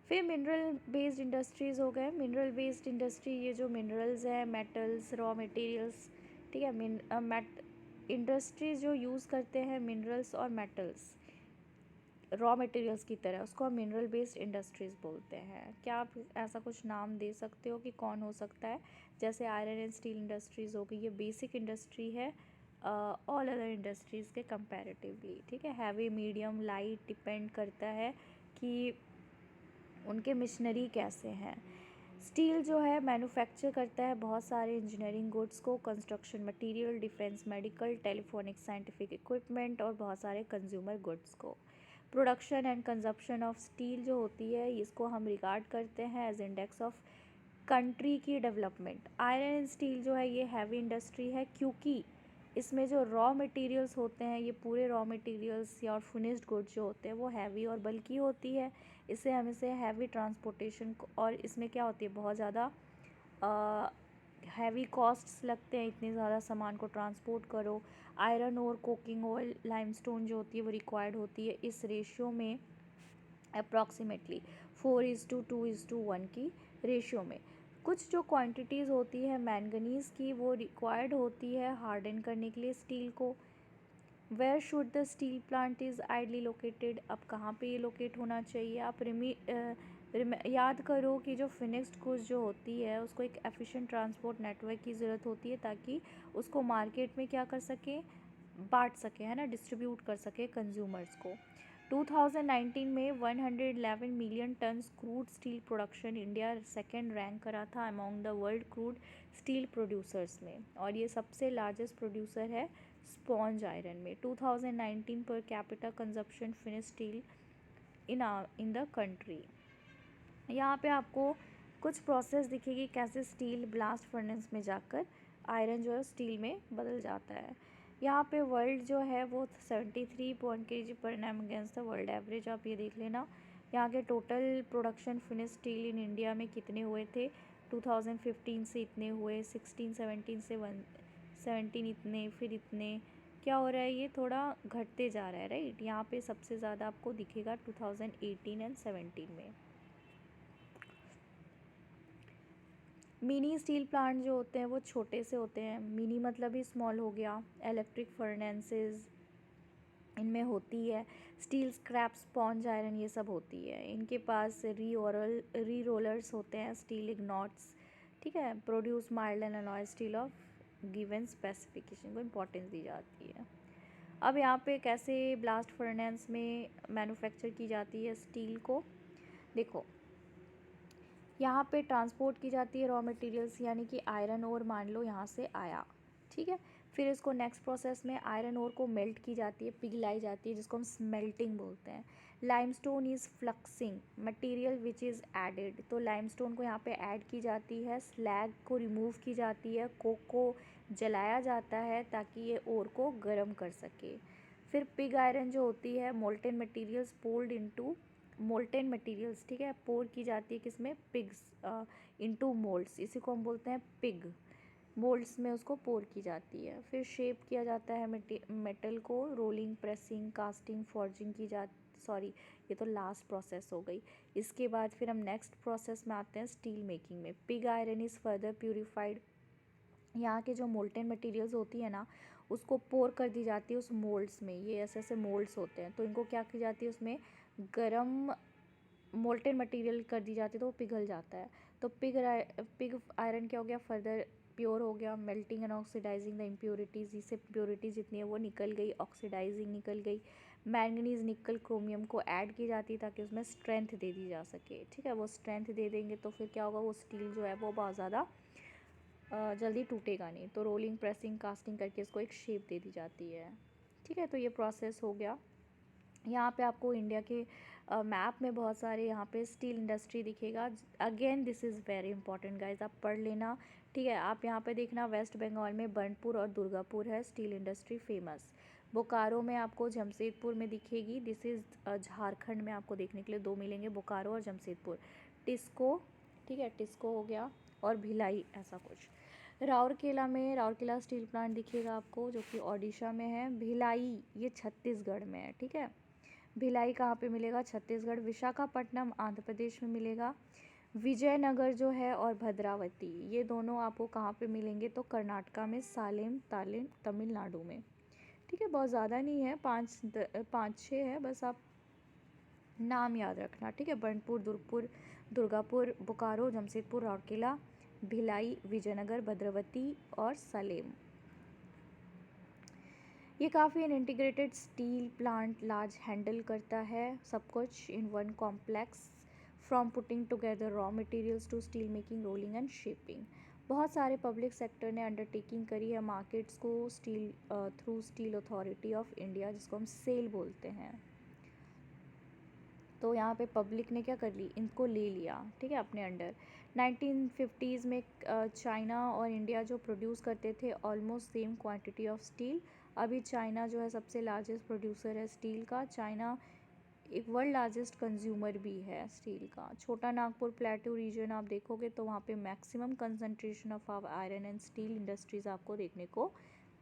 फिर मिनरल बेस्ड इंडस्ट्रीज़ हो गए। मिनरल बेस्ड इंडस्ट्री, ये जो मिनरल्स हैं, मेटल्स, रॉ मटेरियल्स, ठीक है, इंडस्ट्रीज जो यूज़ करते हैं मिनरल्स और मेटल्स रॉ मटेरियल्स की तरह, उसको हम मिनरल बेस्ड इंडस्ट्रीज़ बोलते हैं। क्या आप ऐसा कुछ नाम दे सकते हो कि कौन हो सकता है। जैसे आयरन एंड स्टील इंडस्ट्रीज़ हो गई, ये बेसिक इंडस्ट्री है ऑल अदर इंडस्ट्रीज़ के कंपैरेटिवली, ठीक है। हैवी, मीडियम, लाइट डिपेंड करता है कि उनके मिशनरी कैसे हैं। स्टील जो है मैन्युफैक्चर करता है बहुत सारे इंजीनियरिंग गुड्स को, construction material, defence, medical, telephonic, scientific equipment और बहुत सारे कंज्यूमर गुड्स को। Production and consumption of steel जो होती है इसको हम रिगार्ड करते हैं एज इंडेक्स ऑफ कंट्री की डेवलपमेंट। आयरन एंड स्टील जो है ये हैवी इंडस्ट्री है, क्योंकि इसमें जो रॉ मटेरियल्स होते हैं, ये पूरे रॉ मटेरियल्स या और फिनिश्ड गुड्स जो होते हैं वो हैवी और बल्कि होती है, इससे हम इसे हैवी ट्रांसपोर्टेशन और इसमें क्या होती है बहुत ज़्यादा हैवी कॉस्ट्स लगते हैं, इतने ज़्यादा सामान को ट्रांसपोर्ट करो। आयरन और कोकिंग ऑयल, लाइमस्टोन जो होती है वो रिक्वायर्ड होती है इस रेशियो में अप्रॉक्सीमेटली 4:2:1 की रेशियो में। कुछ जो क्वांटिटीज़ होती है मैंगनीज़ की वो रिक्वायर्ड होती है हार्डन करने के लिए स्टील को। Where should the steel plant is ideally located, अब कहाँ पे ये लोकेट होना चाहिए। आप याद करो कि जो फिनिश्ड गुड्स जो होती है उसको एक एफिशिएंट ट्रांसपोर्ट नेटवर्क की ज़रूरत होती है, ताकि उसको मार्केट में क्या कर सके, बांट सके, है ना, डिस्ट्रीब्यूट कर सके कंज्यूमर्स को। 2019 में 111 million turns crude steel production, India second rank करा था among the world crude steel producers में, और ये सबसे लार्जेस्ट प्रोड्यूसर है स्पॉन्ज आयरन में। 2019 per capita consumption finish steel in the country. यहाँ पे आपको कुछ प्रोसेस दिखेगी कैसे स्टील ब्लास्ट फर्नेस में जाकर आयरन जो है स्टील में बदल जाता है। यहाँ पे वर्ल्ड जो है वो 73 kg per annum against the world average, आप ये देख लेना। यहाँ के total production finish steel in India में कितने हुए थे, 2015 से इतने हुए, 16-17 से 17 इतने, फिर इतने। क्या हो रहा है, ये थोड़ा घटते जा रहा है, राइट। यहाँ पे सबसे ज़्यादा आपको दिखेगा 2018 एंड 17 में। मिनी स्टील प्लांट जो होते हैं वो छोटे से होते हैं, मिनी मतलब ही स्मॉल हो गया। इलेक्ट्रिक फर्नेसेस इनमें होती है, स्टील स्क्रैप, स्पॉन्ज आयरन ये सब होती है। इनके पास री रोलर्स होते हैं, स्टील इग्नॉट्स, ठीक है, produce mild and alloy steel of given specification को इम्पोर्टेंस दी जाती है। अब यहाँ पे कैसे ब्लास्ट फर्नेस में मैन्युफैक्चर की जाती है स्टील को, देखो यहाँ पे ट्रांसपोर्ट की जाती है रॉ मटेरियल्स, यानी कि आयरन ओर मान लो यहाँ से आया, ठीक है। फिर इसको नेक्स्ट प्रोसेस में आयरन ओर को मेल्ट की जाती है, पिघलाई जाती है, जिसको हम स्मेल्टिंग बोलते हैं। Limestone is fluxing material which is added, तो लाइमस्टोन को यहाँ पे ऐड की जाती है, स्लैग को रिमूव की जाती है, कोक को जलाया जाता है ताकि ये ओर को गर्म कर सके। फिर पिग आयरन जो होती है, molten materials polled into molten materials, ठीक है, पोर की जाती है किसमें, पिग्स इनटू मोल्ड्स, इसी को हम बोलते हैं पिग। मोल्ड्स में उसको पोर की जाती है। फिर शेप किया जाता है मेटल को, रोलिंग, प्रेसिंग, कास्टिंग, फॉर्जिंग की जा सॉरी, ये तो लास्ट प्रोसेस हो गई। इसके बाद फिर हम नेक्स्ट प्रोसेस में आते हैं स्टील मेकिंग में। Pig iron is further purified. यहाँ के जो मोल्टेन मटेरियल्स होती है ना, उसको पोर कर दी जाती है उस मोल्ड्स में। ये ऐसे ऐसे मोल्ड्स होते हैं, तो इनको क्या की जाती है, उसमें गरम मोल्टेन मटेरियल कर दी जाती है, तो वो पिघल जाता है। तो पिग आयरन क्या हो गया, फर्दर प्योर हो गया, melting and oxidising the impurities. इससे इम्प्योरिटीज़ जितनी है वो निकल गई, ऑक्सीडाइजिंग निकल गई। मैंगनीज निकल क्रोमियम को ऐड की जाती है ताकि उसमें स्ट्रेंथ दे दी जा सके, ठीक है। वो स्ट्रेंथ दे देंगे तो फिर क्या होगा, वो स्टील जो है वो बहुत ज़्यादा जल्दी टूटेगा नहीं। तो रोलिंग, प्रेसिंग, कास्टिंग करके इसको एक शेप दे दी जाती है, ठीक है। तो ये प्रोसेस हो गया। यहाँ पे आपको इंडिया के मैप में बहुत सारे यहाँ पे स्टील इंडस्ट्री दिखेगा। Again this is very important guys, आप पढ़ लेना, ठीक है। आप यहाँ पे देखना वेस्ट बंगाल में बर्नपुर और दुर्गापुर है स्टील इंडस्ट्री फेमस। बोकारो में आपको जमशेदपुर में दिखेगी। दिस इज़ झारखंड में आपको देखने के लिए दो मिलेंगे, बोकारो और जमशेदपुर। टिस्को, ठीक है, टिस्को हो गया, और भिलाई, ऐसा कुछ। राउरकेला में राउरकेला स्टील प्लांट दिखेगा आपको, जो कि ओडिशा में है। भिलाई ये छत्तीसगढ़ में है, ठीक है। भिलाई कहाँ पे मिलेगा, छत्तीसगढ़। विशाखापट्टनम आंध्र प्रदेश में मिलेगा। विजयनगर जो है और भद्रावती, ये दोनों आपको कहाँ पे मिलेंगे, तो कर्नाटका में सालेम, तालिम, तमिलनाडु में, ठीक है। बहुत ज़्यादा नहीं है, पाँच छः है, बस आप नाम याद रखना, ठीक है। बर्नपुर, दुर्गापुर, बोकारो, जमशेदपुर, राउरकेला, भिलाई, विजयनगर, भद्रावती और सलेम। ये काफ़ी an integrated steel plant large handle करता है सब कुछ in one complex, from putting together raw materials to steel making, rolling and shaping. बहुत सारे पब्लिक सेक्टर ने अंडरटेकिंग करी है मार्केट्स को steel through steel authority of India, जिसको हम सेल बोलते हैं। तो यहाँ पे पब्लिक ने क्या कर ली, इनको ले लिया, ठीक है, अपने अंडर। 1950s में चाइना और इंडिया जो प्रोड्यूस करते थे almost same quantity of steel. अभी चाइना जो है सबसे लार्जेस्ट प्रोड्यूसर है स्टील का। चाइना एक वर्ल्ड लार्जेस्ट कंज्यूमर भी है स्टील का। छोटा नागपुर प्लेटू रीजन आप देखोगे तो वहाँ पे maximum concentration of iron and steel industries आपको देखने को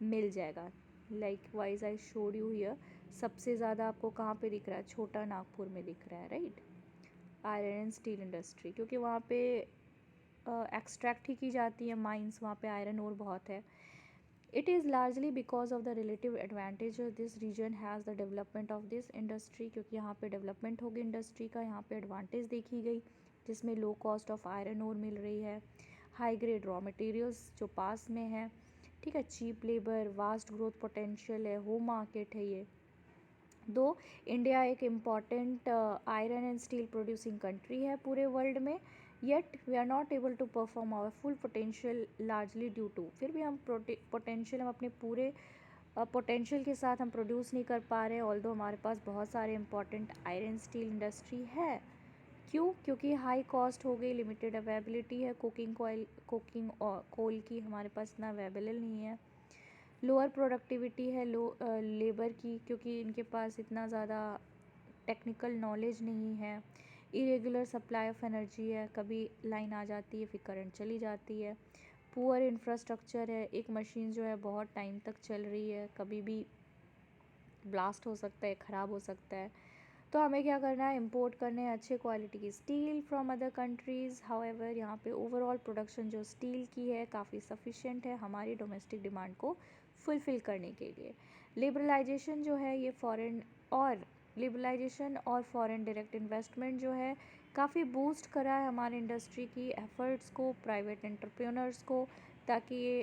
मिल जाएगा। Like wise I showed you here, सबसे ज़्यादा आपको कहाँ पे दिख रहा है, छोटा नागपुर में दिख रहा है, right, iron and steel industry, क्योंकि वहाँ पे एक्सट्रैक्ट ही की जाती है माइंस, वहाँ पे आयरन और बहुत है। It is largely because of the relative advantage this region has the development of this industry, क्योंकि यहाँ पे डेवलपमेंट होगी इंडस्ट्री का, यहाँ पे एडवांटेज देखी गई, जिसमें लो कॉस्ट ऑफ आयरन और मिल रही है, हाई ग्रेड रॉ मटेरियल्स जो पास में है, ठीक है, cheap labour, vast growth potential है, होम मार्केट है ये। दो इंडिया एक important iron and steel producing country है पूरे वर्ल्ड में, yet we are not able to perform our full potential largely due to, फिर भी हम पोटेंशियल, हम अपने पूरे पोटेंशियल के साथ हम प्रोड्यूस नहीं कर पा रहे, ऑल्दो हमारे पास बहुत सारे इंपॉर्टेंट आयरन स्टील इंडस्ट्री है। क्यों, क्योंकि हाई कॉस्ट हो गई, लिमिटेड अवेलेबिलिटी है, कुकिंग कोल की हमारे पास इतना अवेलेबल नहीं है, लोअर प्रोडक्टिविटी है लेबर की, क्योंकि इनके पास इतना ज़्यादा टेक्निकल नॉलेज नहीं है, इरेगुलर सप्लाई ऑफ एनर्जी है, कभी लाइन आ जाती है फिर करंट चली जाती है, पुअर इंफ्रास्ट्रक्चर है, एक मशीन जो है बहुत टाइम तक चल रही है, कभी भी ब्लास्ट हो सकता है, ख़राब हो सकता है। तो हमें क्या करना है, इंपोर्ट करने हैं अच्छे क्वालिटी की steel from other countries. However यहाँ पे ओवरऑल प्रोडक्शन जो स्टील की है काफ़ी सफिशिएंट है हमारी डोमेस्टिक डिमांड को फुलफ़िल करने के लिए। लिबरलाइजेशन जो है ये लिबरलाइजेशन और फॉरेन डायरेक्ट इन्वेस्टमेंट जो है काफ़ी बूस्ट करा है हमारे इंडस्ट्री की एफर्ट्स को, प्राइवेट एंटरप्रेन्योर्स को, ताकि ये